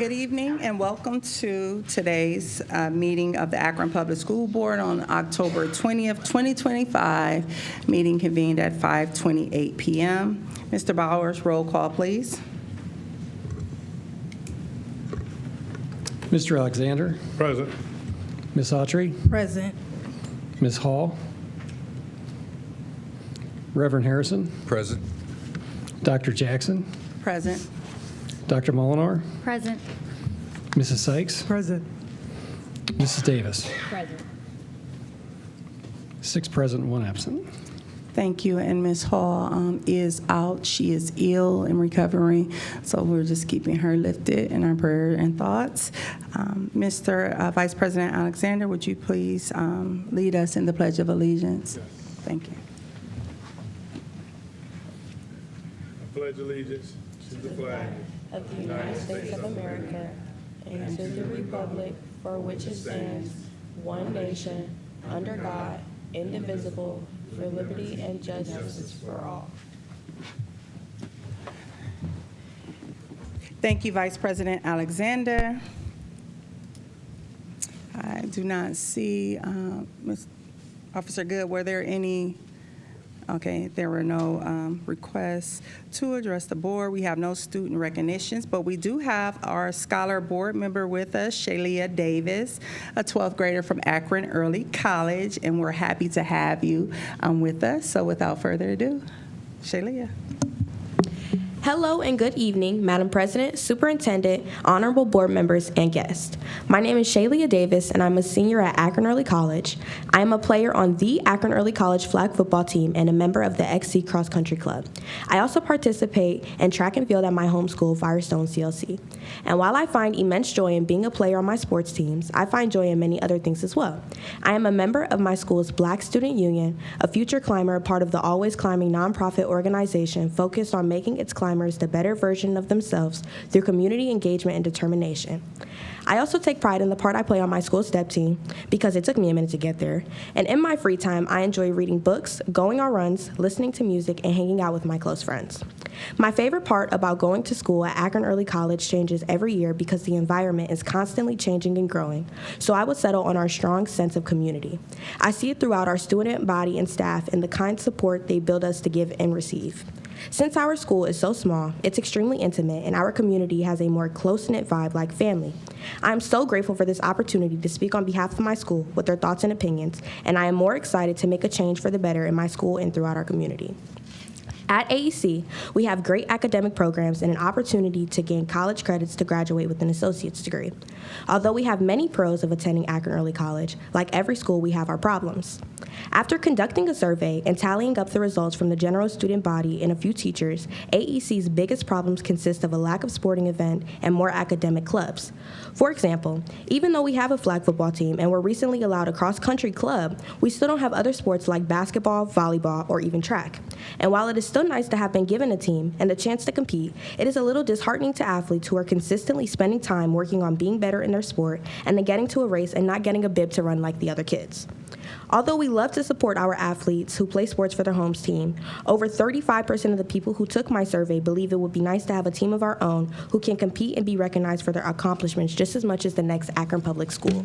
Good evening and welcome to today's meeting of the Akron Public School Board on October 20th, 2025. Meeting convened at 5:28 p.m. Mr. Bowers, roll call, please. Mr. Alexander. Present. Ms. Autry. Present. Ms. Hall. Reverend Harrison. Present. Dr. Jackson. Present. Dr. Molinar. Present. Mrs. Sykes. Present. Mrs. Davis. Present. 6 present, 1 absent. Thank you. And Ms. Hall is out. She is ill and recovering, so we're just keeping her lifted in our prayer and thoughts. Mr. Vice President Alexander, would you please lead us in the Pledge of Allegiance? Yes. Thank you. I pledge allegiance to the flag of the United States of America and to the republic for which it stands, one nation, under God, indivisible, for liberty and justice for all. Thank you, Vice President Alexander. I do not see Ms. Officer Good. Were there any? Okay, there were no requests to address the board. We have no student recognitions, but we do have our scholar board member with us, Shalia Davis, a 12th grader from Akron Early College, and we're happy to have you with us. So without further ado, Shalia. Hello and good evening, Madam President, Superintendent, honorable board members, and guests. My name is Shalia Davis, and I'm a senior at Akron Early College. I am a player on the Akron Early College flag football team and a member of the XC Cross Country Club. I also participate in track and field at my home school, Firestone CLC. And while I find immense joy in being a player on my sports teams, I find joy in many other things as well. I am a member of my school's Black Student Union, a future climber, a part of the Always Climbing nonprofit organization focused on making its climbers the better version of themselves through community engagement and determination. I also take pride in the part I play on my school step team because it took me a minute to get there. And in my free time, I enjoy reading books, going on runs, listening to music, and hanging out with my close friends. My favorite part about going to school at Akron Early College changes every year because the environment is constantly changing and growing, so I would settle on our strong sense of community. I see it throughout our student body and staff and the kind support they build us to give and receive. Since our school is so small, it's extremely intimate, and our community has a more close-knit vibe like family. I am so grateful for this opportunity to speak on behalf of my school with their thoughts and opinions, and I am more excited to make a change for the better in my school and throughout our community. At AEC, we have great academic programs and an opportunity to gain college credits to graduate with an associate's degree. Although we have many pros of attending Akron Early College, like every school, we have our problems. After conducting a survey and tallying up the results from the general student body and a few teachers, AEC's biggest problems consist of a lack of sporting event and more academic clubs. For example, even though we have a flag football team and were recently allowed a cross-country club, we still don't have other sports like basketball, volleyball, or even track. And while it is still nice to have been given a team and the chance to compete, it is a little disheartening to athletes who are consistently spending time working on being better in their sport and then getting to a race and not getting a bib to run like the other kids. Although we love to support our athletes who play sports for their homes team, over 35% of the people who took my survey believe it would be nice to have a team of our own who can compete and be recognized for their accomplishments just as much as the next Akron Public School.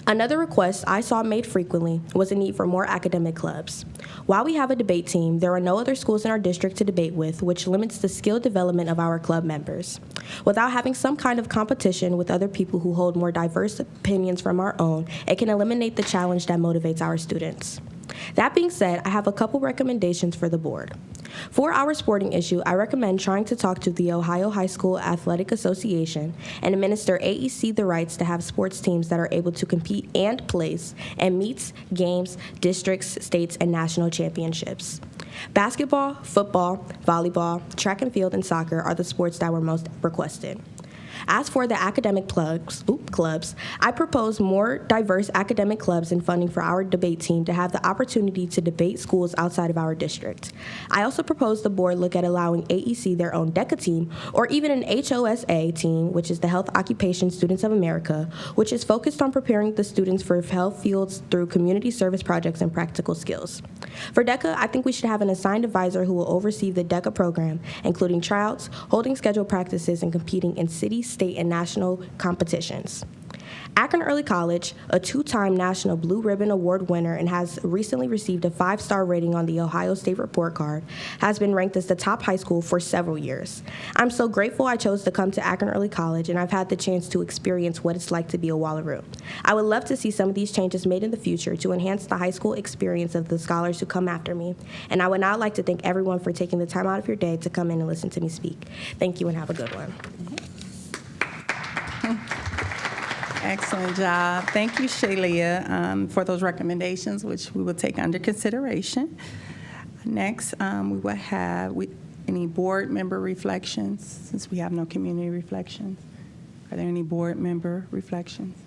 Another request I saw made frequently was a need for more academic clubs. While we have a debate team, there are no other schools in our district to debate with, which limits the skill development of our club members. Without having some kind of competition with other people who hold more diverse opinions from our own, it can eliminate the challenge that motivates our students. That being said, I have a couple recommendations for the board. For our sporting issue, I recommend trying to talk to the Ohio High School Athletic Association and administer AEC the rights to have sports teams that are able to compete and place in meets, games, districts, states, and national championships. Basketball, football, volleyball, track and field, and soccer are the sports that were most requested. As for the academic clubs, I propose more diverse academic clubs and funding for our debate team to have the opportunity to debate schools outside of our district. I also propose the board look at allowing AEC their own DECA team, or even an HOSA team, which is the Health Occupation Students of America, which is focused on preparing the students for health fields through community service projects and practical skills. For DECA, I think we should have an assigned advisor who will oversee the DECA program, including tryouts, holding scheduled practices, and competing in city, state, and national competitions. Akron Early College, a 2-time National Blue Ribbon Award winner and has recently received a 5-star rating on the Ohio State Report Card, has been ranked as the top high school for several years. I'm so grateful I chose to come to Akron Early College, and I've had the chance to experience what it's like to be a Wallaroo. I would love to see some of these changes made in the future to enhance the high school experience of the scholars who come after me, and I would now like to thank everyone for taking the time out of your day to come in and listen to me speak. Thank you and have a good one. Excellent job. Thank you, Shaylia, for those recommendations, which we will take under consideration. Next, we will have any board member reflections, since we have no community reflections. Are there any board member reflections?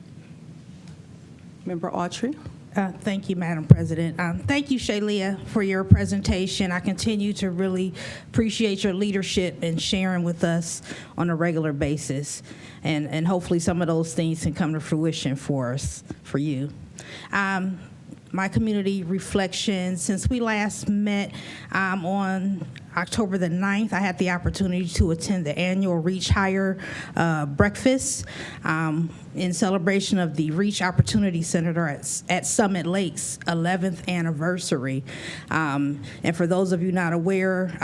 Member Autry? Thank you, Madam President. Thank you, Shaylia, for your presentation. I continue to really appreciate your leadership and sharing with us on a regular basis. And hopefully some of those things can come to fruition for us, for you. My community reflection, since we last met on October the 9th, I had the opportunity to attend the annual Reach Higher breakfast in celebration of the Reach Opportunity Center at Summit Lake's 11th anniversary. And for those of you not aware,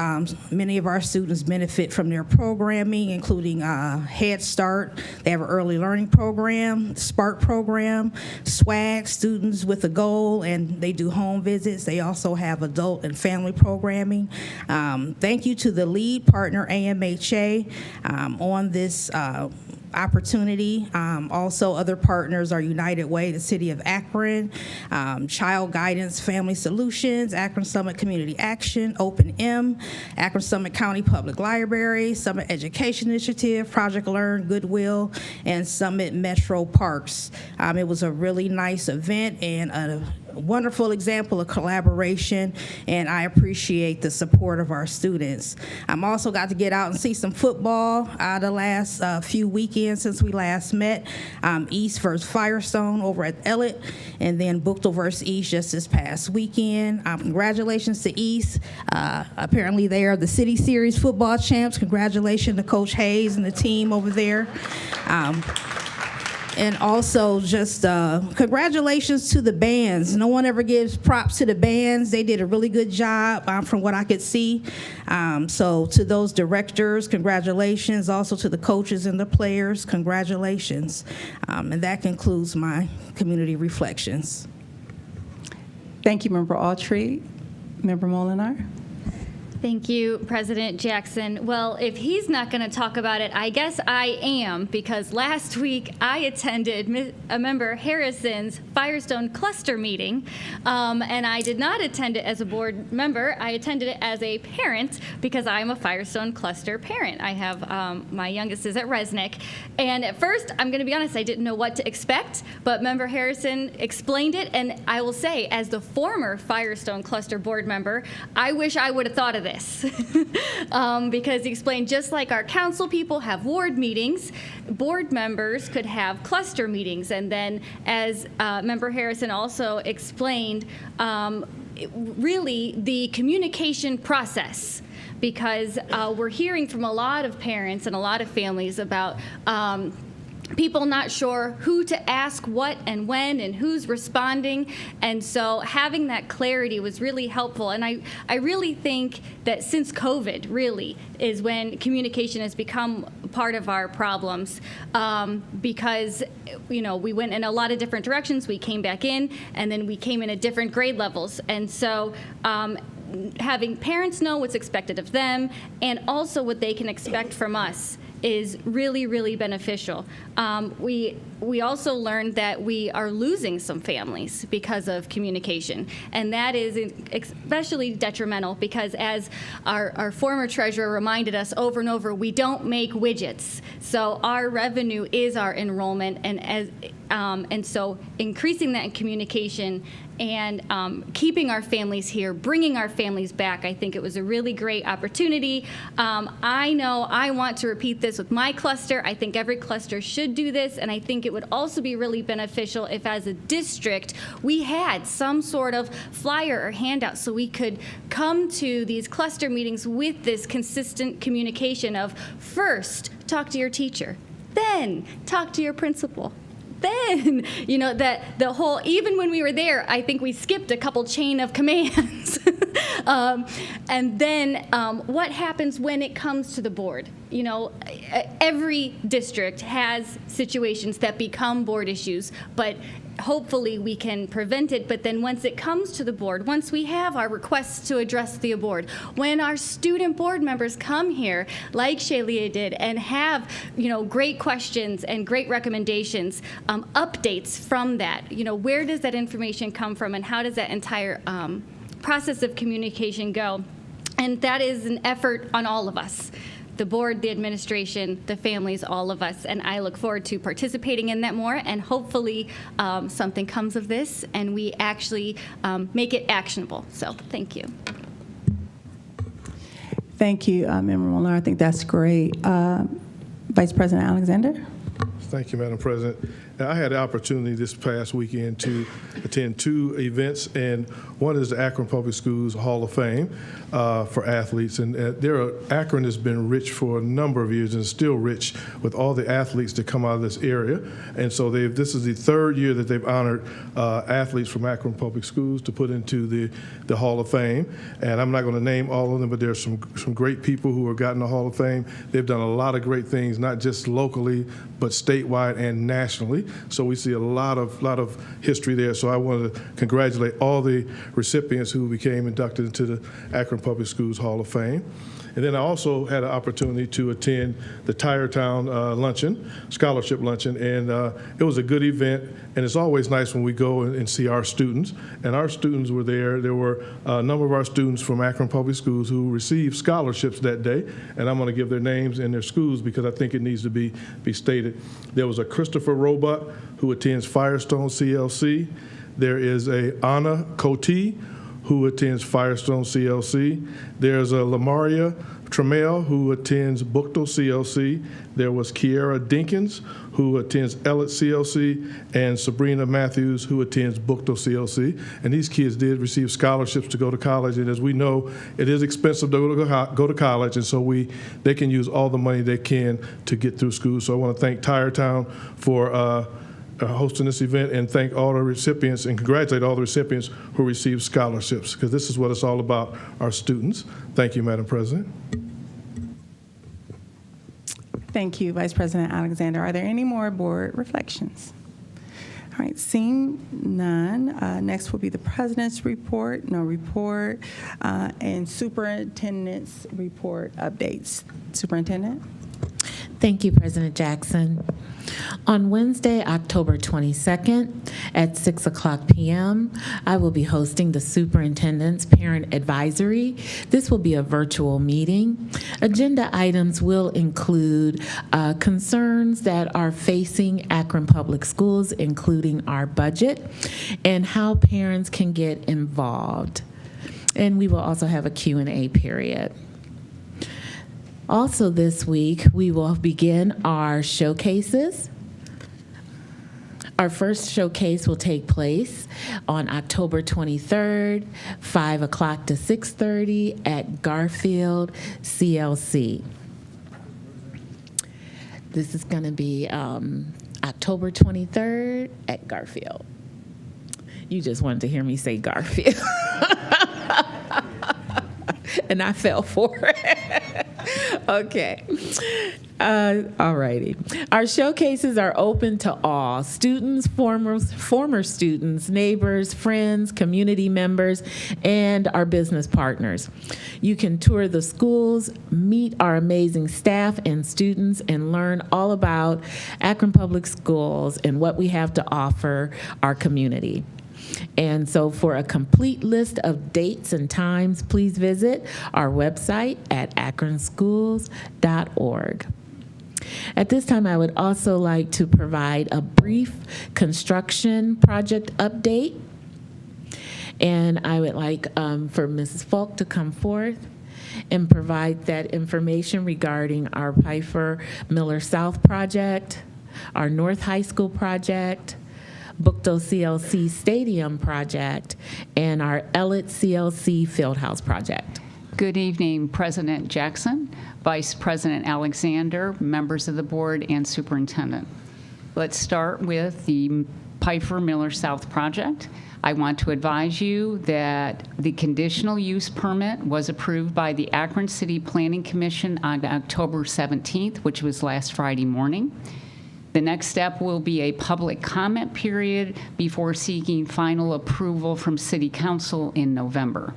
many of our students benefit from their programming, including Head Start. They have an early learning program, Spark program, SWAG, Students with a Goal, and they do home visits. They also have adult and family programming. Thank you to the lead partner, AMHA, on this opportunity. Also, other partners are United Way, the City of Akron, Child Guidance Family Solutions, Akron Summit Community Action, Open M, Akron Summit County Public Library, Summit Education Initiative, Project Learn, Goodwill, and Summit Metro Parks. It was a really nice event and a wonderful example of collaboration, and I appreciate the support of our students. I'm also got to get out and see some football the last few weekends since we last met. East versus Firestone over at Elliott, and then Bookville versus East just this past weekend. Congratulations to East. Apparently they are the City Series football champs. Congratulations to Coach Hayes and the team over there. And also just congratulations to the bands. No one ever gives props to the bands. They did a really good job from what I could see. So to those directors, congratulations. Also to the coaches and the players, congratulations. And that concludes my community reflections. Thank you, Member Autry. Member Molinar? Thank you, President Jackson. Well, if he's not going to talk about it, I guess I am, because last week I attended Member Harrison's Firestone Cluster meeting, and I did not attend it as a board member. I attended it as a parent because I'm a Firestone Cluster parent. I have my youngest is at Resnick, and at first, I'm going to be honest, I didn't know what to expect, but Member Harrison explained it, and I will say, as the former Firestone Cluster board member, I wish I would have thought of this. Because he explained, just like our council people have ward meetings, board members could have cluster meetings. And then, as Member Harrison also explained, really the communication process, because we're hearing from a lot of parents and a lot of families about people not sure who to ask what and when and who's responding. And so having that clarity was really helpful. And I really think that since COVID really is when communication has become part of our problems, because, you know, we went in a lot of different directions. We came back in, and then we came in at different grade levels. And so having parents know what's expected of them and also what they can expect from us is really, really beneficial. We also learned that we are losing some families because of communication, and that is especially detrimental because, as our former treasurer reminded us over and over, we don't make widgets. So our revenue is our enrollment, and so increasing that in communication and keeping our families here, bringing our families back, I think it was a really great opportunity. I know I want to repeat this with my cluster. I think every cluster should do this, and I think it would also be really beneficial if, as a district, we had some sort of flyer or handout so we could come to these cluster meetings with this consistent communication of, first, talk to your teacher, then talk to your principal. Then, that the whole, even when we were there, I think we skipped a couple chain of commands. And then what happens when it comes to the board? Every district has situations that become board issues, but hopefully we can prevent it. But then once it comes to the board, once we have our requests to address the board, when our student board members come here, like Shaylia did, and have great questions and great recommendations, updates from that, where does that information come from, and how does that entire process of communication go? And that is an effort on all of us. The board, the administration, the families, all of us. And I look forward to participating in that more, and hopefully something comes of this and we actually make it actionable. So thank you. Thank you, Member Molnar. I think that's great. Vice President Alexander? Thank you, Madam President. I had the opportunity this past weekend to attend 2 events, and one is the Akron Public Schools Hall of Fame for athletes. And Akron has been rich for a number of years and still rich with all the athletes that come out of this area. And so this is the 3rd year that they've honored athletes from Akron Public Schools to put into the Hall of Fame. And I'm not going to name all of them, but there's some great people who have gotten the Hall of Fame. They've done a lot of great things, not just locally, but statewide and nationally. So we see a lot of history there. So I want to congratulate all the recipients who became inducted into the Akron Public Schools Hall of Fame. And then I also had an opportunity to attend the Town luncheon, scholarship luncheon, and it was a good event. And it's always nice when we go and see our students. And our students were there. There were a number of our students from Akron Public Schools who received scholarships that day. And I'm going to give their names and their schools because I think it needs to be stated. There was a Christopher Roebuck who attends Firestone CLC. There is a Anna Cote who attends Firestone CLC. There's a Lamaria Trammell who attends Bookto CLC. There was Kiera Dinkins who attends Ellett CLC, and Sabrina Matthews who attends Bookto CLC. And these kids did receive scholarships to go to college, and as we know, it is expensive to go to college, and so they can use all the money they can to get through school. So I want to thank Town for hosting this event, and thank all the recipients and congratulate all the recipients who received scholarships, because this is what it's all about, our students. Thank you, Madam President. Thank you, Vice President Alexander. Are there any more board reflections? All right, seeing none, next will be the President's report, no report, and Superintendent's report updates. Superintendent? Thank you, President Jackson. On Wednesday, October 22nd at 6:00 p.m., I will be hosting the Superintendent's Parent Advisory. This will be a virtual meeting. Agenda items will include concerns that are facing Akron Public Schools, including our budget, and how parents can get involved. And we will also have a Q&A period. Also this week, we will begin our showcases. Our first showcase will take place on October 23rd, 5 o'clock to 6:30 at Garfield CLC. This is going to be October 23rd at Garfield. You just wanted to hear me say Garfield. And I fell for it. Okay. All righty. Our showcases are open to all students, former students, neighbors, friends, community members, and our business partners. You can tour the schools, meet our amazing staff and students, and learn all about Akron Public Schools and what we have to offer our community. And so for a complete list of dates and times, please visit our website at akronschools.org. At this time, I would also like to provide a brief construction project update. And I would like for Mrs. Falk to come forth and provide that information regarding our Pfeiffer Miller South project, our North High School project, Bookto CLC Stadium project, and our Ellett CLC Fieldhouse project. Good evening, President Jackson, Vice President Alexander, members of the board, and Superintendent. Let's start with the Pfeiffer Miller South project. I want to advise you that the conditional use permit was approved by the Akron City Planning Commission on October 17th, which was last Friday morning. The next step will be a public comment period before seeking final approval from City Council in November.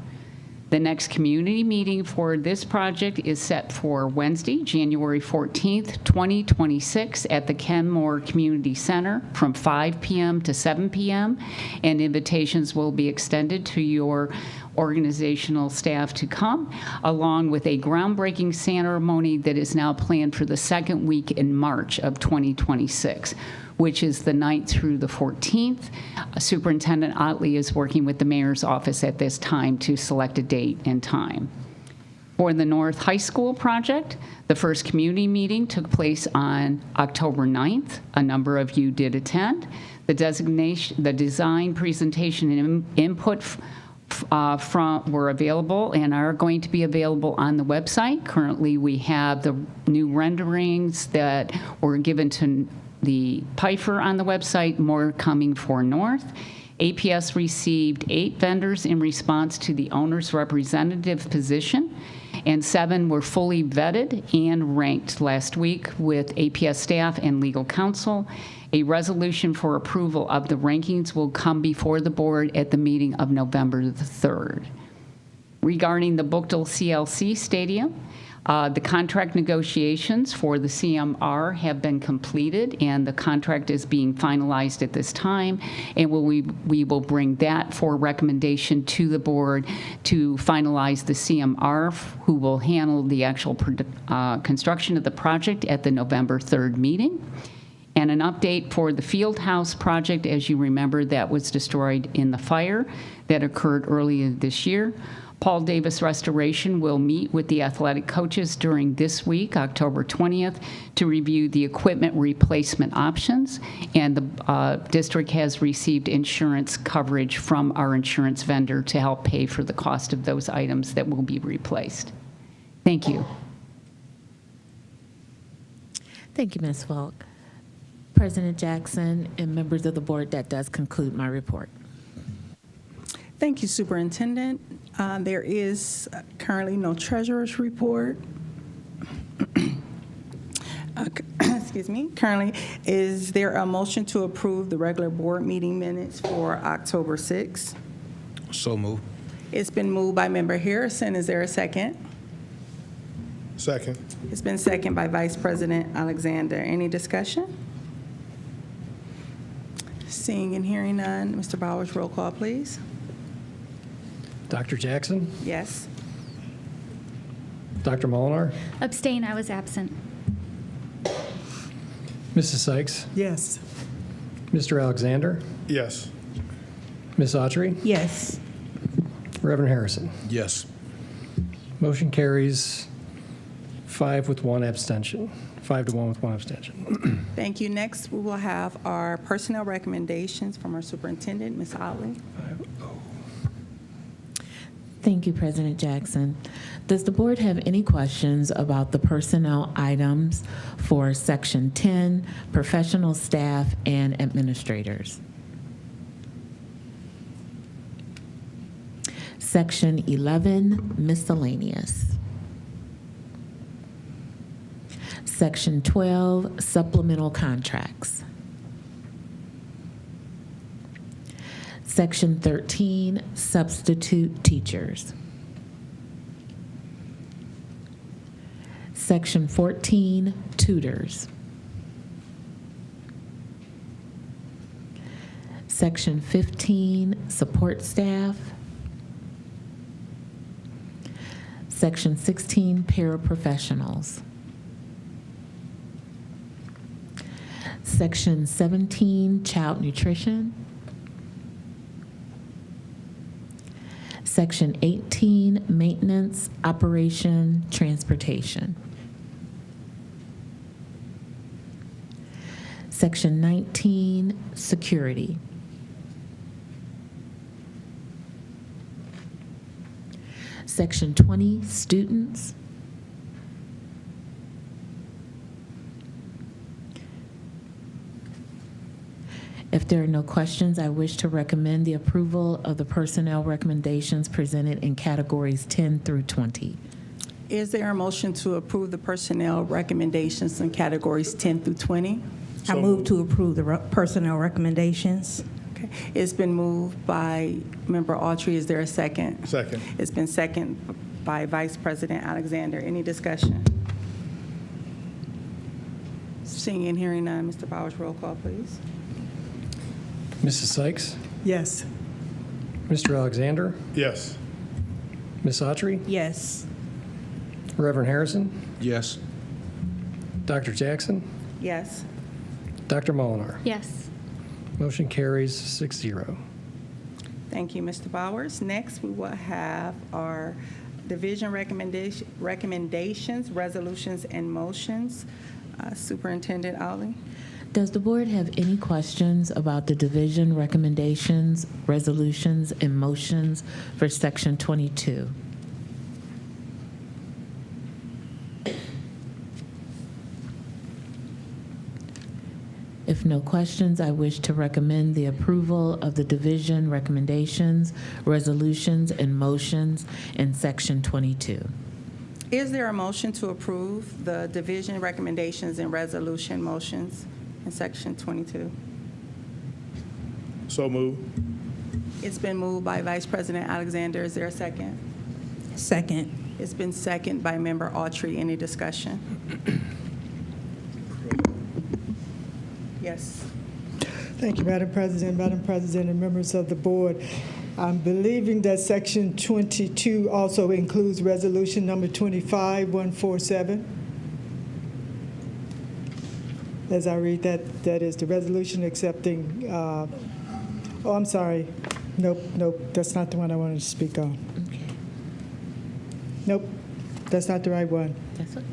The next community meeting for this project is set for Wednesday, January 14th, 2026 at the Ken Moore Community Center from 5 p.m. to 7 p.m. and invitations will be extended to your organizational staff to come, along with a groundbreaking ceremony that is now planned for the second week in March of 2026, which is the 9th through the 14th. Superintendent Otley is working with the mayor's office at this time to select a date and time. For the North High School project, the first community meeting took place on October 9th. A number of you did attend. The design presentation and input were available and are going to be available on the website. Currently, we have the new renderings that were given to the Pfeiffer on the website, more coming for North. APS received 8 vendors in response to the owner's representative position, and 7 were fully vetted and ranked last week with APS staff and legal counsel. A resolution for approval of the rankings will come before the board at the meeting of November the 3rd. Regarding the Bookto CLC Stadium, the contract negotiations for the CMR have been completed, and the contract is being finalized at this time, and we will bring that for recommendation to the board to finalize the CMR, who will handle the actual construction of the project at the November 3rd meeting. And an update for the Fieldhouse project, as you remember, that was destroyed in the fire that occurred earlier this year. Paul Davis Restoration will meet with the athletic coaches during this week, October 20th, to review the equipment replacement options, and the district has received insurance coverage from our insurance vendor to help pay for the cost of those items that will be replaced. Thank you. Thank you, Ms. Falk. President Jackson and members of the board, that does conclude my report. Thank you, Superintendent. There is currently no treasurer's report. Excuse me. Currently, is there a motion to approve the regular board meeting minutes for October 6th? So move. It's been moved by Member Harrison. Is there a second? Second. It's been seconded by Vice President Alexander. Any discussion? Seeing and hearing none, Mr. Bowers, roll call, please. Dr. Jackson? Yes. Dr. Molinar? Abstain, I was absent. Mrs. Sykes? Yes. Mr. Alexander? Yes. Ms. Autry? Yes. Reverend Harrison? Yes. Motion carries 5 with 1 abstention. 5 to 1 with 1 abstention. Thank you. Next, we will have our personnel recommendations from our superintendent, Ms. Otley. Thank you, President Jackson. Does the board have any questions about the personnel items for Section 10, professional staff and administrators? Section 11, miscellaneous. Section 12, supplemental contracts. Section 13, substitute teachers. Section 14, tutors. Section 15, support staff. Section 16, paraprofessionals. Section 17, child nutrition. Section 18, maintenance, operation, transportation. Section 19, security. Section 20, students. If there are no questions, I wish to recommend the approval of the personnel recommendations presented in categories 10 through 20. Is there a motion to approve the personnel recommendations in categories 10 through 20? I move to approve the personnel recommendations. Okay. It's been moved by Member Autry. Is there a second? Second. It's been second by Vice President Alexander. Any discussion? Seeing and hearing none, Mr. Bowers, roll call, please. Mrs. Sykes? Yes. Mr. Alexander? Yes. Ms. Autry? Yes. Reverend Harrison? Yes. Dr. Jackson? Yes. Dr. Molinar? Yes. Motion carries 6-0. Thank you, Mr. Bowers. Next, we will have our division recommendations, resolutions, and motions. Superintendent Ali. Does the board have any questions about the division recommendations, resolutions, and motions for Section 22? If no questions, I wish to recommend the approval of the division recommendations, resolutions, and motions in Section 22. Is there a motion to approve the division recommendations and resolution motions in Section 22? So move. It's been moved by Vice President Alexander. Is there a second? Second. It's been seconded by Member Autry. Any discussion? Yes. Thank you, Madam President, and members of the board. I'm believing that Section 22 also includes Resolution Number 25147. As I read that, that is the resolution accepting, oh, I'm sorry. Nope, that's not the one I wanted to speak on. Okay, Nope, that's not the right one. that's okay.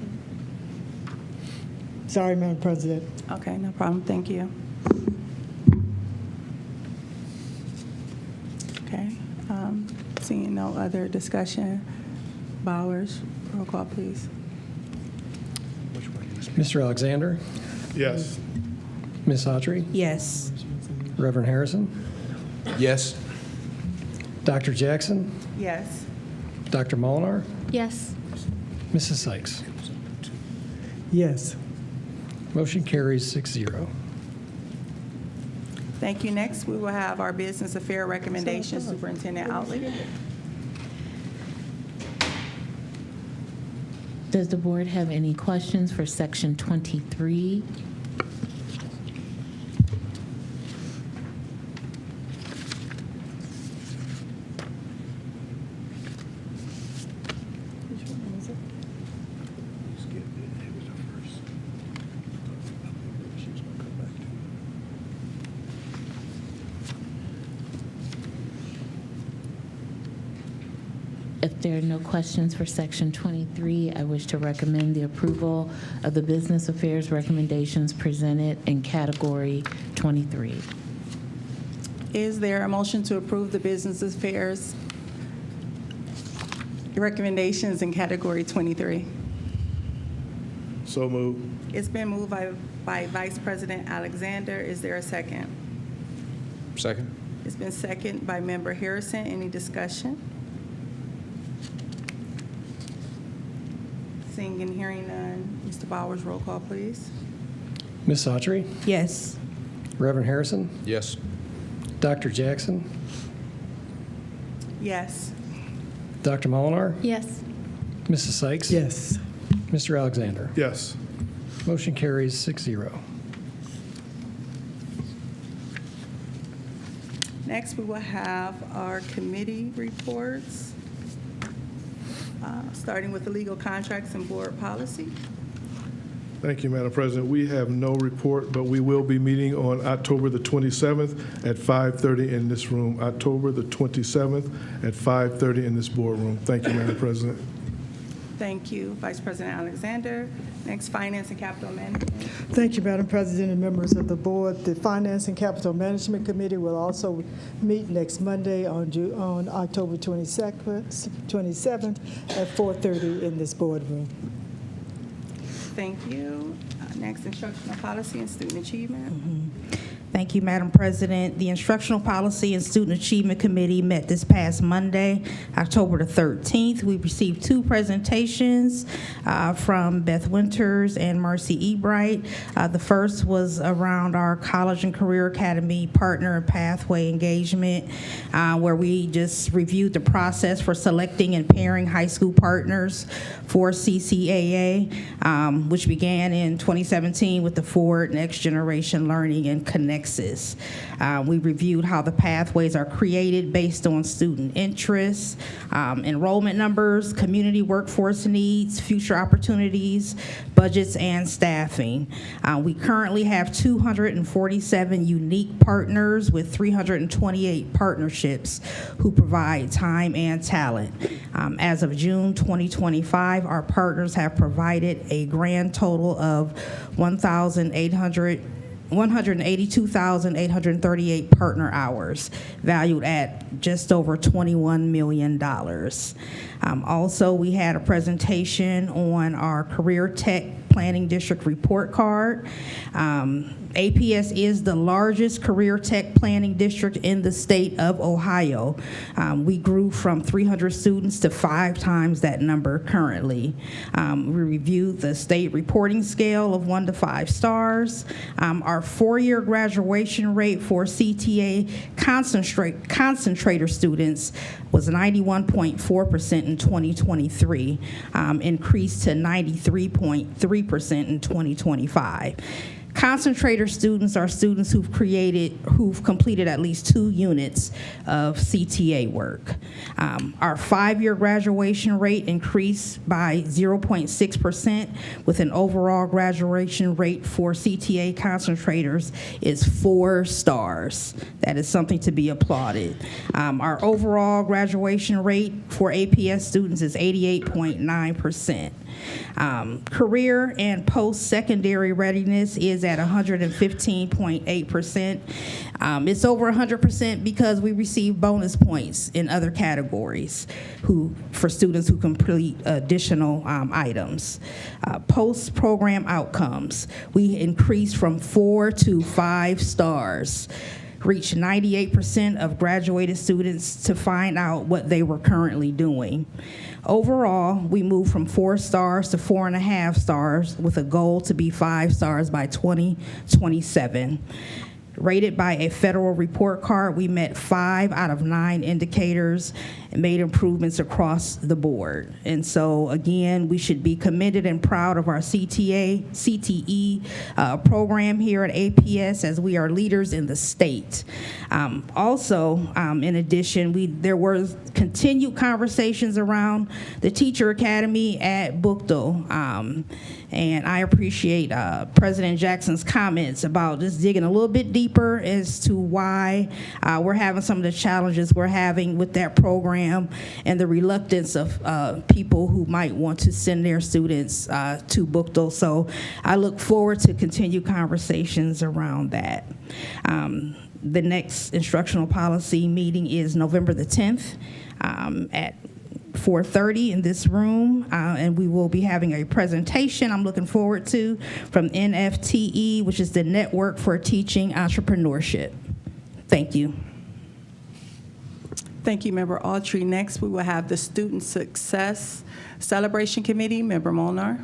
Sorry, Madam President. Okay, no problem. Thank you. Okay. Seeing no other discussion, Bowers, roll call, please. Mr. Alexander? Yes. Ms. Autry? Yes. Reverend Harrison? Yes. Dr. Jackson? Yes. Dr. Molinar? Yes. Mrs. Sykes? Yes. Motion carries 6-0. Thank you. Next, we will have our business affair recommendations, Superintendent Outley. Does the board have any questions for Section 23? If there are no questions for Section 23, I wish to recommend the approval of the business affairs recommendations presented in Category 23. Is there a motion to approve the business affairs recommendations in Category 23? So move. It's been moved by Vice President Alexander. Is there a second? Second. It's been seconded by Member Harrison. Any discussion? Seeing and hearing none, Mr. Bowers, roll call, please. Ms. Autry, Yes. Reverend Harrison, Yes. Dr. Jackson, Yes. Dr. Molinar, Yes. Mrs. Sykes. Yes. Mr. Alexander. Yes. Motion carries 6-0. Next, we will have our committee reports, starting with the legal contracts and board policy. Thank you, Madam President. We have no report, but we will be meeting on October the 27th at 5:30 in this room. October the 27th at 5:30 in this boardroom. Thank you, Madam President. Thank you, Vice President Alexander. Next, Finance and Capital Management. Thank you, Madam President and members of the board. The Finance and Capital Management Committee will also meet next Monday on October 27th at 4:30 in this boardroom. Thank you. Next, Instructional Policy and Student Achievement. Thank you, Madam President. The Instructional Policy and Student Achievement Committee met this past Monday, October the 13th. We received 2 presentations from Beth Winters and Marcy Ebright. The first was around our College and Career Academy Partner and Pathway Engagement, where we just reviewed the process for selecting and pairing high school partners for CCAA, which began in 2017 with the Forward Next Generation Learning and Connexus. We reviewed how the pathways are created based on student interests, enrollment numbers, community workforce needs, future opportunities, budgets, and staffing. We currently have 247 unique partners with 328 partnerships who provide time and talent. As of June 2025, our partners have provided a grand total of 182,838 partner hours, valued at just over $21 million. Also, we had a presentation on our Career Tech Planning District report card. APS is the largest career tech planning district in the state of Ohio. We grew from 300 students to 5 times that number currently. We reviewed the state reporting scale of 1 to 5 stars. Our 4-year graduation rate for CTA concentrator students was 91.4% in 2023, increased to 93.3% in 2025. Concentrator students are students who've completed at least 2 units of CTA work. Our 5-year graduation rate increased by 0.6%, with an overall graduation rate for CTA concentrators is 4 stars. That is something to be applauded. Our overall graduation rate for APS students is 88.9%. Career and post-secondary readiness is at 115.8%. It's over 100% because we receive bonus points in other categories for students who complete additional items. Post-program outcomes, we increased from 4 to 5 stars. Reached 98% of graduated students to find out what they were currently doing. Overall, we moved from 4 stars to 4.5 stars with a goal to be 5 stars by 2027. Rated by a federal report card, we met 5 out of 9 indicators and made improvements across the board. And so, again, we should be commended and proud of our CTE program here at APS, as we are leaders in the state. In addition, there were continued conversations around the Teacher Academy at Bookdale. And I appreciate President Jackson's comments about just digging a little bit deeper as to why we're having some of the challenges we're having with that program and the reluctance of people who might want to send their students to Bookdale. So I look forward to continued conversations around that. The next instructional policy meeting is November the 10th at 4:30 in this room, and we will be having a presentation I'm looking forward to from NFTE, which is the Network for Teaching Entrepreneurship. Thank you. Thank you, Member Autry. Next, we will have the Student Success Celebration Committee. Member Molnar.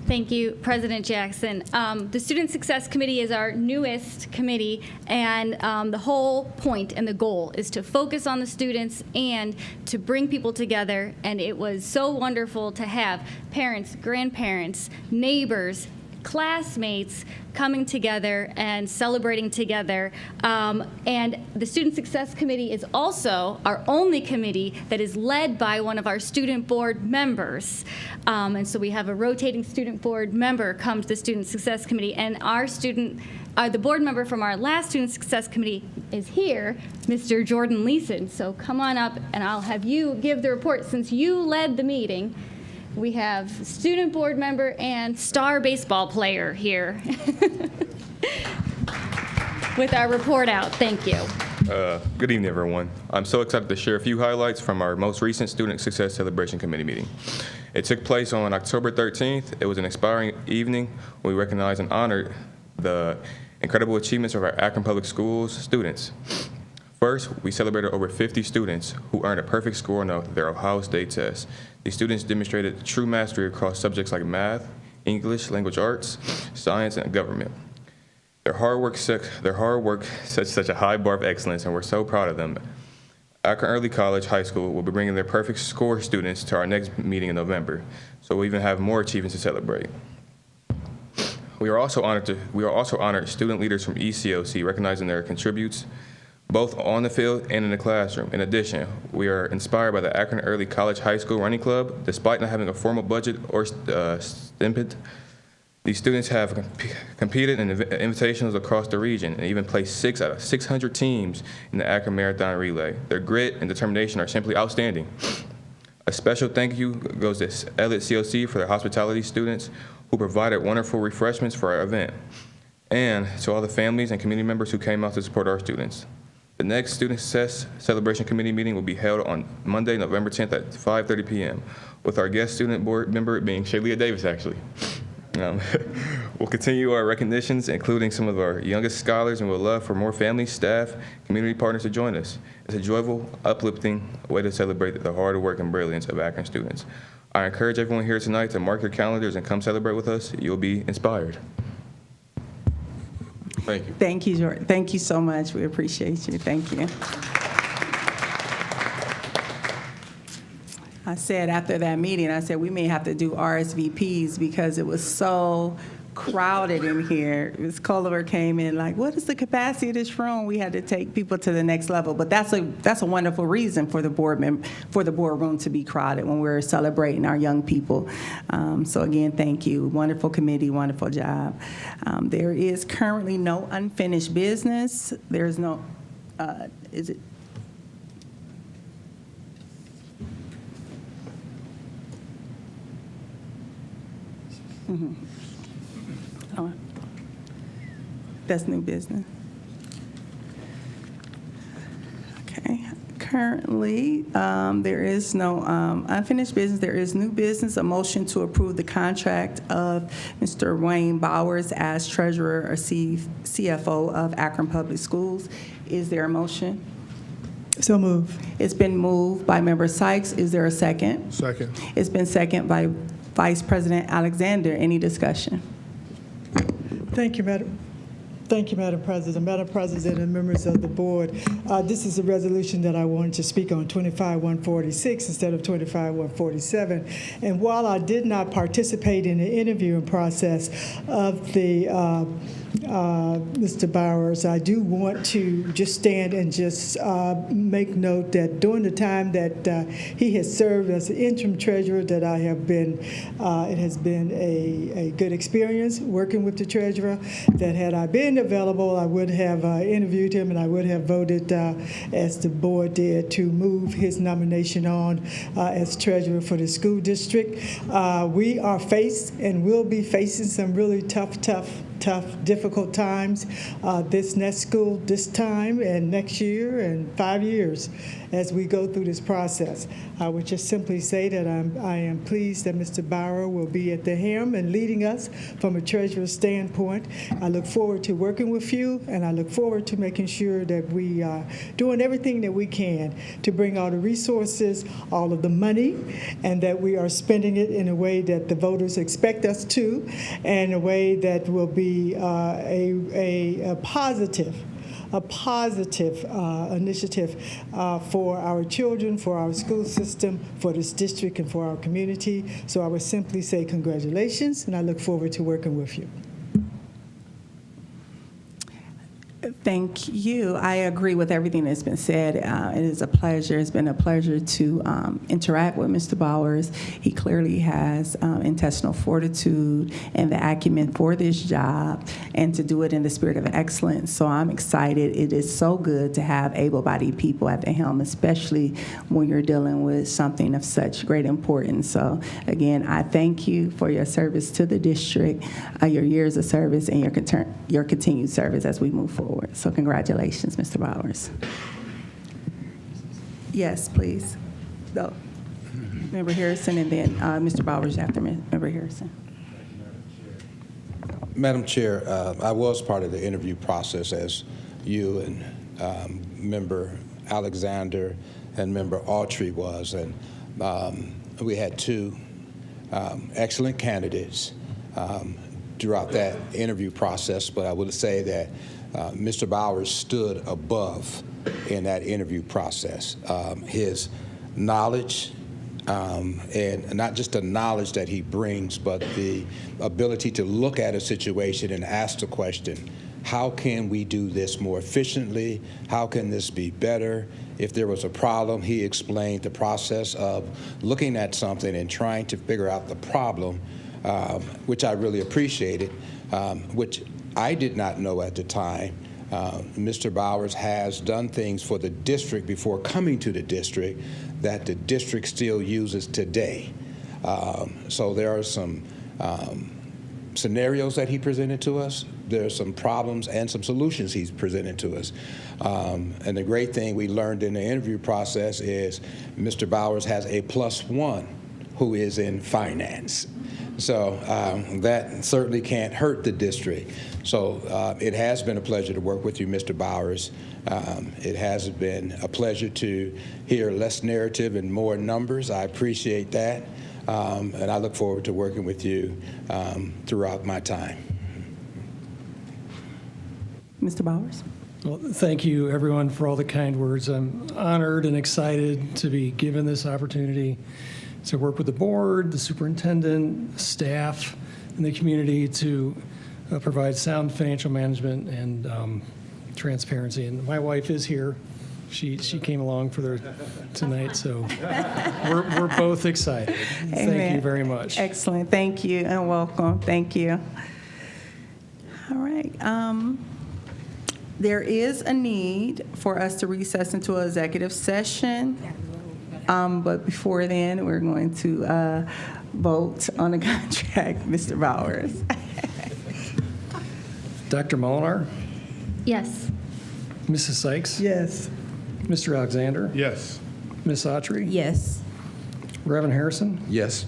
Thank you, President Jackson. The Student Success Committee is our newest committee, and the whole point and the goal is to focus on the students and to bring people together. And it was so wonderful to have parents, grandparents, neighbors, classmates coming together and celebrating together. And the Student Success Committee is also our only committee that is led by one of our student board members. And so we have a rotating student board member come to the Student Success Committee, and the board member from our last Student Success Committee is here, Mr. Jordan Leeson. So come on up, and I'll have you give the report since you led the meeting. We have student board member and star baseball player here with our report out. Thank you. Good evening, everyone. I'm so excited to share a few highlights from our most recent Student Success Celebration Committee meeting. It took place on October 13th. It was an inspiring evening when we recognized and honored the incredible achievements of our Akron Public Schools students. First, we celebrated over 50 students who earned a perfect score on their Ohio State test. These students demonstrated true mastery across subjects like math, English, language arts, science, and government. Their hard work set such a high bar of excellence, and we're so proud of them. Akron Early College High School will be bringing their perfect score students to our next meeting in November, so we'll even have more achievements to celebrate. We are also honored student leaders from ECOC, recognizing their contributes both on the field and in the classroom. In addition, we are inspired by the Akron Early College High School Running Club. Despite not having a formal budget or stipend, these students have competed in invitationals across the region and even placed 6 out of 600 teams in the Akron Marathon Relay. Their grit and determination are simply outstanding. A special thank you goes to Elliott COC for their hospitality students who provided wonderful refreshments for our event, and to all the families and community members who came out to support our students. The next Student Success Celebration Committee meeting will be held on Monday, November 10th at 5:30 p.m. with our guest student board member being Shalia Davis, actually. We'll continue our recognitions, including some of our youngest scholars, and we'd love for more families, staff, community partners to join us. It's a joyful, uplifting way to celebrate the hard work and brilliance of Akron students. I encourage everyone here tonight to mark your calendars and come celebrate with us. You'll be inspired. Thank you. Thank you, Jordan. Thank you so much. We appreciate you. Thank you. I said after that meeting, I said we may have to do RSVPs because it was so crowded in here. Ms. Culliver came in like, what is the capacity of this room? We had to take people to the next level. But that's a wonderful reason for the boardroom to be crowded when we're celebrating our young people. So again, thank you. Wonderful committee, wonderful job. There is currently no unfinished business. There's no, is it? Mm-hmm. Oh, that's new business. Okay. Currently, there is no unfinished business. There is new business. A motion to approve the contract of Mr. Wayne Bowers as treasurer or CFO of Akron Public Schools. Is there a motion? So move. It's been moved by Member Sykes. Is there a second? Second. It's been seconded by Vice President Alexander. Any discussion? Thank you, Madam President. Madam President and members of the board, this is a resolution that I wanted to speak on, 25-146 instead of 25-147. And while I did not participate in the interviewing process of the Mr. Bowers, I do want to just stand and just make note that during the time that he has served as the interim treasurer, that I have been, it has been a good experience working with the treasurer. That had I been available, I would have interviewed him and I would have voted, as the board did, to move his nomination on as treasurer for the school district. We are faced and will be facing some really tough tough, difficult times this time and next year and 5 years as we go through this process. I would just simply say that I am pleased that Mr. Bauer will be at the helm and leading us from a treasurer's standpoint. I look forward to working with you, and I look forward to making sure that we are doing everything that we can to bring all the resources, all of the money, and that we are spending it in a way that the voters expect us to, and a way that will be a positive initiative for our children, for our school system, for this district, and for our community. So I would simply say congratulations, and I look forward to working with you. Thank you. I agree with everything that's been said. It is a pleasure. It's been a pleasure to interact with Mr. Bowers. He clearly has intestinal fortitude and the acumen for this job, and to do it in the spirit of excellence. So I'm excited. It is so good to have able-bodied people at the helm, especially when you're dealing with something of such great importance. So again, I thank you for your service to the district, your years of service, and your continued service as we move forward. So congratulations, Mr. Bowers. Yes, please. Go. Member Harrison, and then Mr. Bowers after Member Harrison. Madam Chair, I was part of the interview process, as you and Member Alexander and Member Autry was, and we had two excellent candidates throughout that interview process, but I would say that Mr. Bowers stood above in that interview process. His knowledge, and not just the knowledge that he brings, but the ability to look at a situation and ask the question, how can we do this more efficiently? How can this be better? If there was a problem, he explained the process of looking at something and trying to figure out the problem, which I really appreciated, which I did not know at the time. Mr. Bowers has done things for the district before coming to the district that the district still uses today. So there are some scenarios that he presented to us. There are some problems and some solutions he's presented to us. And the great thing we learned in the interview process is Mr. Bowers has a +1 who is in finance. So that certainly can't hurt the district. So it has been a pleasure to work with you, Mr. Bowers. It has been a pleasure to hear less narrative and more numbers. I appreciate that. And I look forward to working with you throughout my time. Mr. Bowers. Well, thank you, everyone, for all the kind words. I'm honored and excited to be given this opportunity to work with the board, the superintendent, staff, and the community to provide sound financial management and transparency. And my wife is here. She came along for tonight, so we're both excited. Amen. Thank you very much. Excellent. Thank you and welcome. Thank you. All right. There is a need for us to recess into an executive session. But before then, we're going to vote on the contract. Mr. Bowers. Dr. Molinar? Yes. Mrs. Sykes? Yes. Mr. Alexander? Yes. Ms. Autry? Yes. Reverend Harrison? Yes.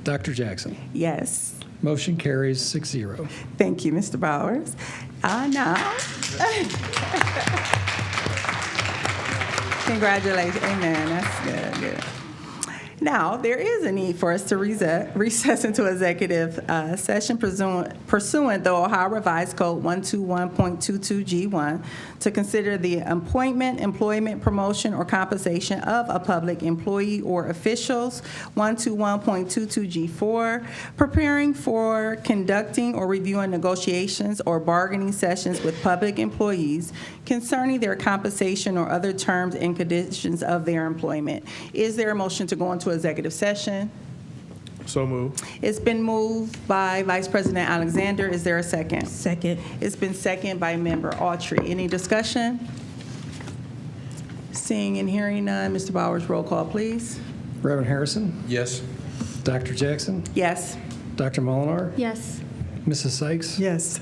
Dr. Jackson? Yes. Motion carries 6-0. Thank you, Mr. Bowers. Now. Congratulations. Amen. That's good. Now, there is a need for us to recess into executive session pursuant the Ohio Revised Code 121.22G1 to consider the appointment, employment, promotion, or compensation of a public employee or officials, 121.22G4, preparing for conducting or reviewing negotiations or bargaining sessions with public employees concerning their compensation or other terms and conditions of their employment. Is there a motion to go into executive session? So moved. It's been moved by Vice President Alexander. Is there a second? Second. It's been seconded by Member Autry. Any discussion? Seeing and hearing none, Mr. Bowers, roll call, please. Reverend Harrison? Yes. Dr. Jackson? Yes. Dr. Molinar? Yes. Mrs. Sykes? Yes.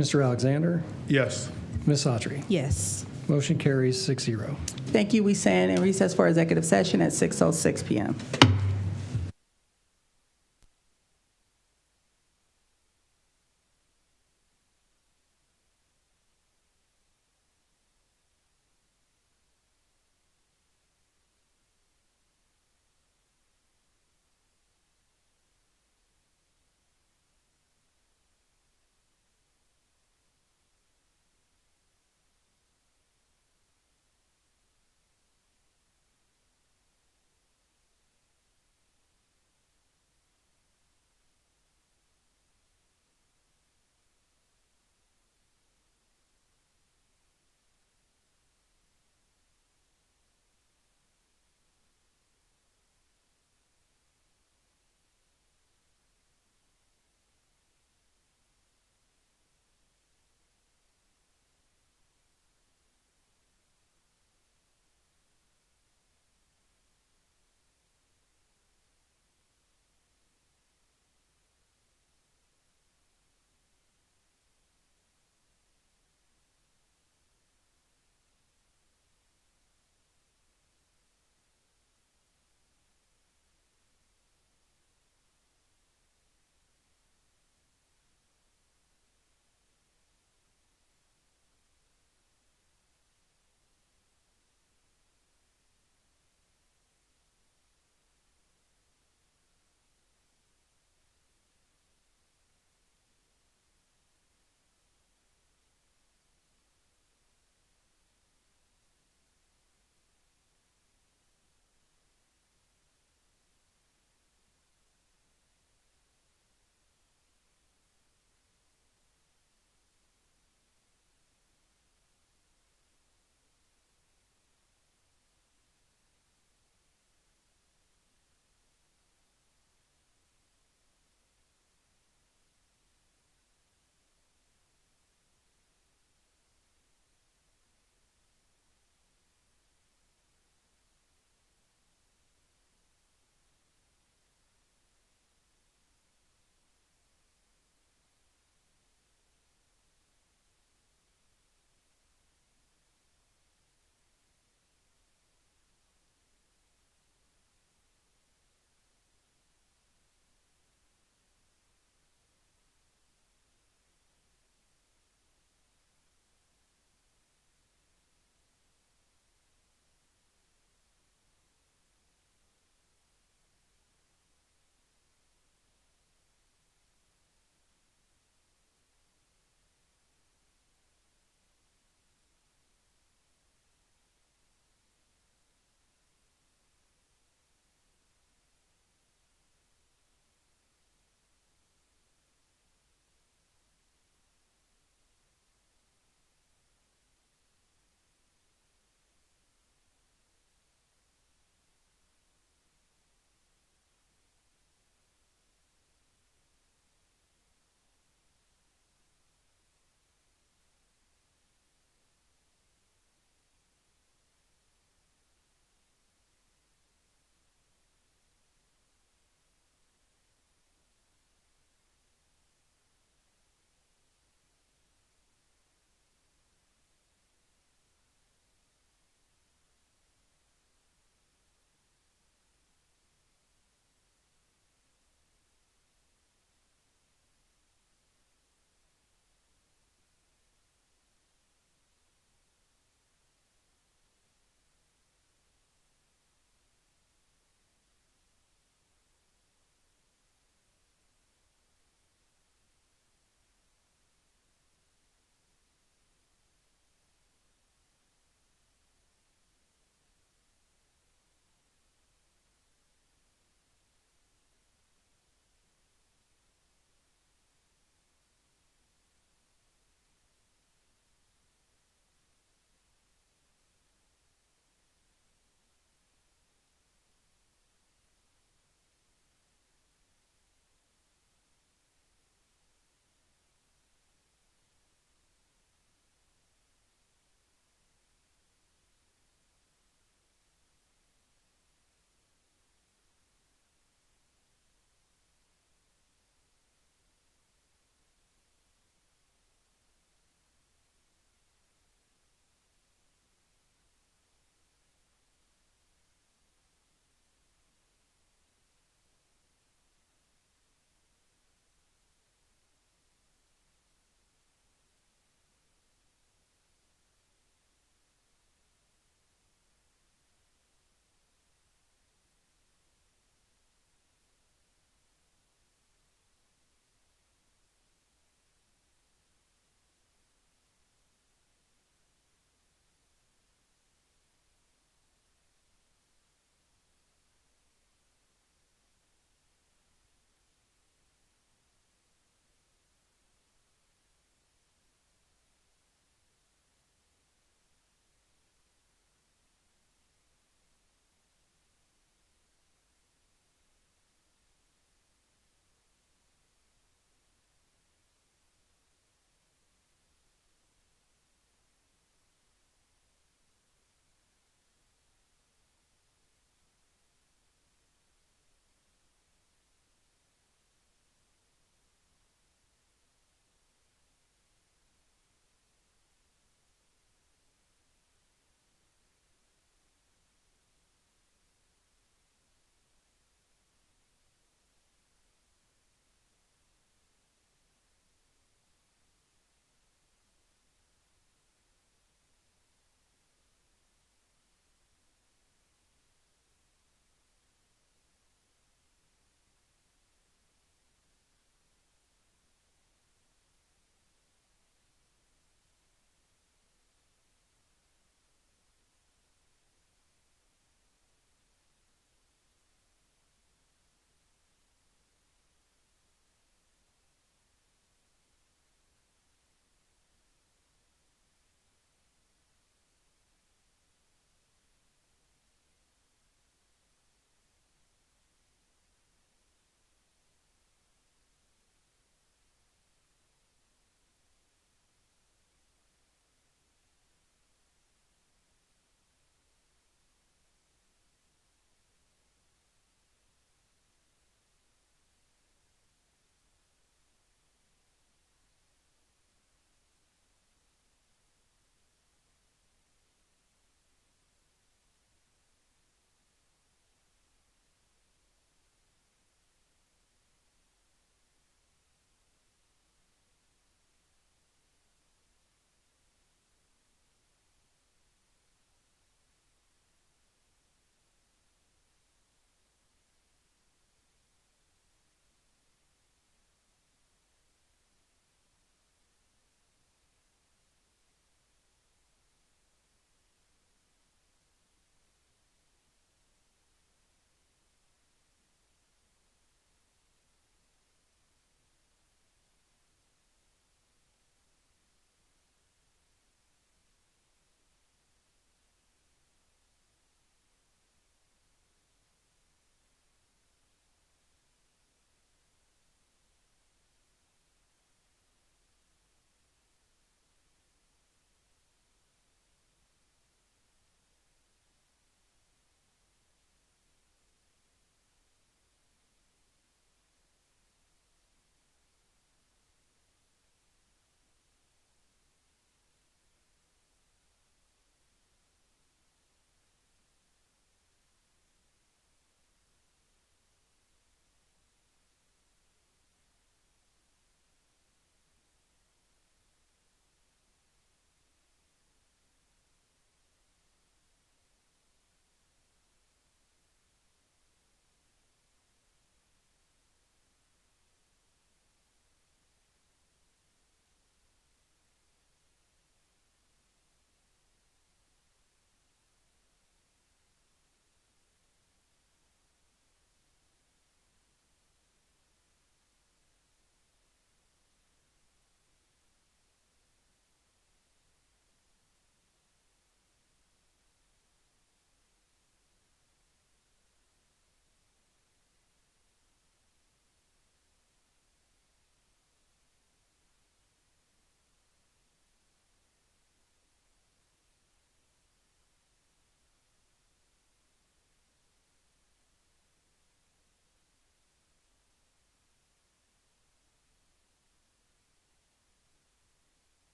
Mr. Alexander, Yes. Ms. Autry. Yes. Motion carries 6-0. Thank you. We stand in recess for executive session at 6:06 p.m.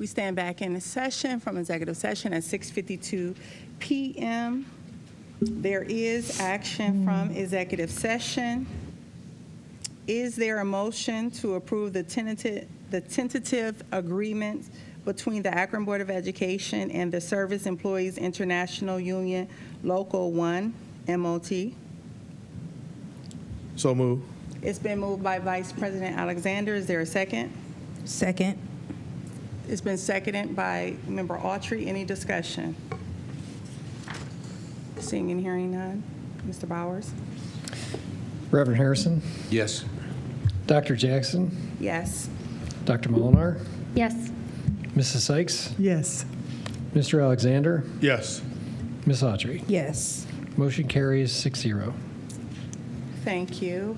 We stand back in session from executive session at 6:52 p.m. There is action from executive session. Is there a motion to approve the tentative agreement between the Akron Board of Education and the Service Employees International Union Local 1, MOT? So move. It's been moved by Vice President Alexander. Is there a second? Second. It's been seconded by Member Autry. Any discussion? Seeing and hearing none. Mr. Bowers? Reverend Harrison, Yes. Dr. Jackson, Yes. Dr. Molinar, Yes. Mrs. Sykes, Yes. Mr. Alexander, Yes. Ms. Autry. Yes. Motion carries 6-0. Thank you.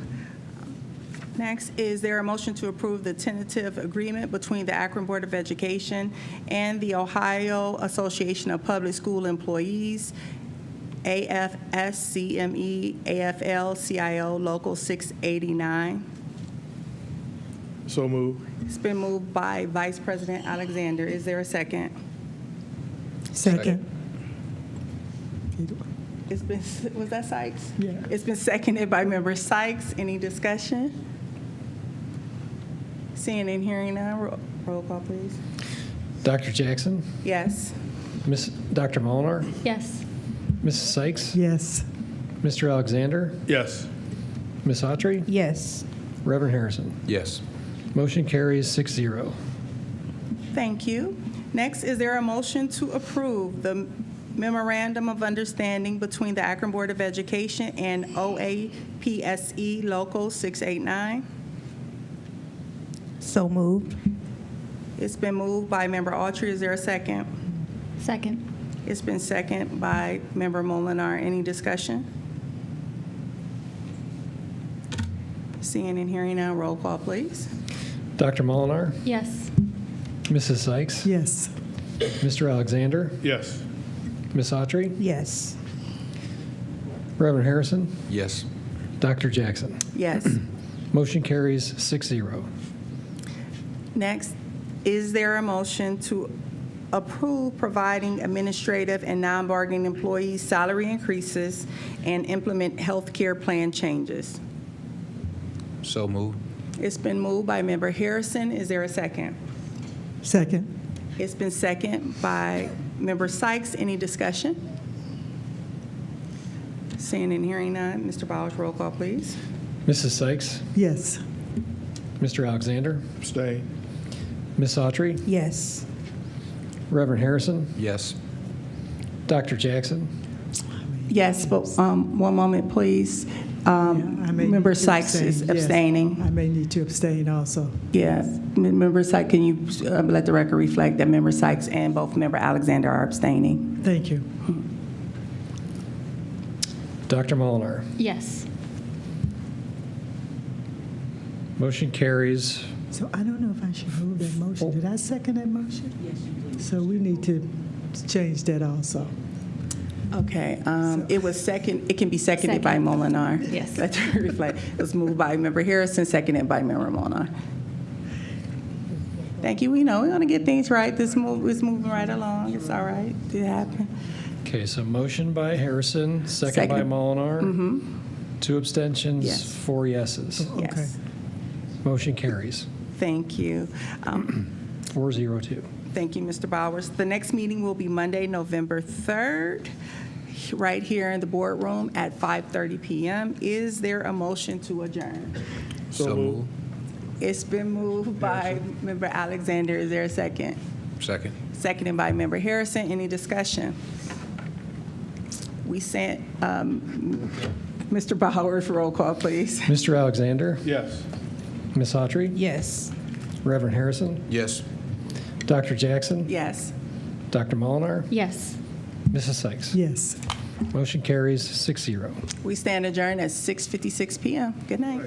Next, is there a motion to approve the tentative agreement between the Akron Board of Education and the Ohio Association of Public School Employees, AFSCME, AFL-CIO Local 689? So move. It's been moved by Vice President Alexander. Is there a second? Second. It's been, was that Sykes? Yeah. It's been seconded by Member Sykes. Any discussion? Seeing and hearing none, roll call, please. Dr. Jackson, Yes. Dr. Molinar, Yes. Mrs. Sykes, Yes. Mr. Alexander, Yes. Ms. Autry, Yes. Reverend Harrison. Yes. Motion carries 6-0. Thank you. Next, is there a motion to approve the Memorandum of Understanding between the Akron Board of Education and OAPSE Local 689? So moved. It's been moved by Member Autry. Is there a second? Second. It's been seconded by Member Molinar. Any discussion? Seeing and hearing now, roll call, please. Dr. Molinar, Yes. Mrs. Sykes, Yes. Mr. Alexander, Yes. Ms. Autry, Yes. Reverend Harrison, Yes. Dr. Jackson. Yes. Motion carries 6-0. Next, is there a motion to approve providing administrative and non-bargaining employees salary increases and implement health care plan changes? So moved. It's been moved by Member Harrison. Is there a second? Second. It's been seconded by Member Sykes. Any discussion? Seeing and hearing none, Mr. Bowers, roll call, please. Mrs. Sykes, Yes. Mr. Alexander, Abstain. Ms. Autry, Yes. Reverend Harrison, Yes. Dr. Jackson, Yes, but one moment, please. I may Member need to Sykes is abstain, yes. abstaining. I may need to abstain also. Yes. Member Sykes, can you let the record reflect that Member Sykes and both Member Alexander are abstaining? Thank you. Dr. Molinar. Yes. Motion carries. So I don't know if I should move that motion. Did I second that motion? Yes, you did. So we need to change that also. Okay, it was second, it can be seconded by Molinar. Yes. Let the record reflect. It was moved by Member Harrison, seconded by Member Molinar. Thank you. We know we're going to get things right. This move is moving right along. It's all right. It happened. Okay, so motion by Harrison, second by Second. Molinar. 2 abstentions, Yes. 4 yeses. Yes. Motion carries. Thank you. 4-0-2. Thank you, Mr. Bowers. The next meeting will be Monday, November 3rd, right here in the boardroom at 5:30 p.m. Is there a motion to adjourn? So moved. It's been moved by Member Alexander. Is there a second? Second. Seconded by Member Harrison. Any discussion? We sent Mr. Bowers, roll call, please. Mr. Alexander, Yes. Ms. Autry, Yes. Reverend Harrison, Yes. Dr. Jackson, Yes. Dr. Molinar, Yes. Mrs. Sykes. Yes. Motion carries 6-0. We stand adjourned at 6:56 p.m. Good night.